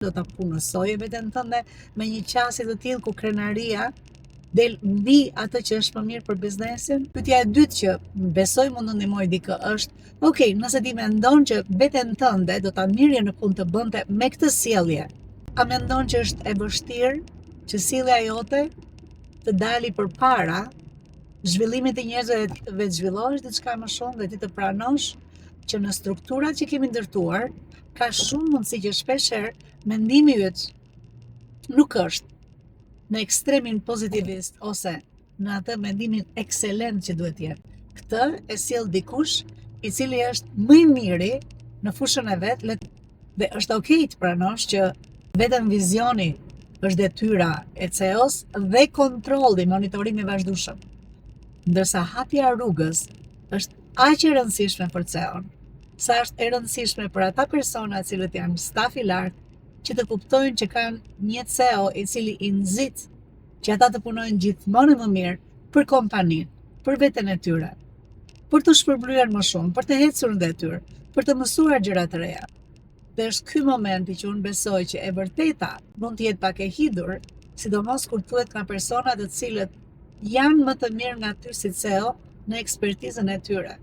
do ta punësojë veten tënde me një qasje të tillë ku krenaria del mbi atë që është më mirë për biznesin. Pyetja e dytë që besoj mund të ndihmoj dikë është, okay, nëse ti mendon që veten tënde do ta mirje në fund të bënte me këtë sjellje, a mendon që është e vështirë që sjellja jote të dali përpara zhvillimit të njerëzve dhe vetë zhvillohesh diçka më shumë dhe ti të pranosh që në strukturat që kemi ndërtuar ka shumë mundësi që shpeshherë mendimi yt nuk është në ekstremin pozitivist ose në atë mendimin ekselent që duhet jetë. Këtë e sjell dikush i cili është më i miri në fushën e vet dhe është okay të pranosh që vetëm vizioni është detyra e CEO-s dhe kontrolli, monitorimi i vazhdueshëm. Ndërsa hapja rrugës është aq e rëndësishme për CEO-n, sa është e rëndësishme për ata persona cilët janë staf i lartë që të kuptojnë që kanë një CEO i cili i nxit që ata të punojnë gjithmonë më mirë për kompaninë, për veten e tyre, për të shpërblyer më shumë, për të ecur në detyrë, për të mësuar gjëra të reja. Dhe është ky momenti që unë besoj që e vërteta mund të jetë pak e hidhur, sidomos kur thuhet nga persona të cilët janë më të mirë nga ty si CEO në ekspertizën e tyre.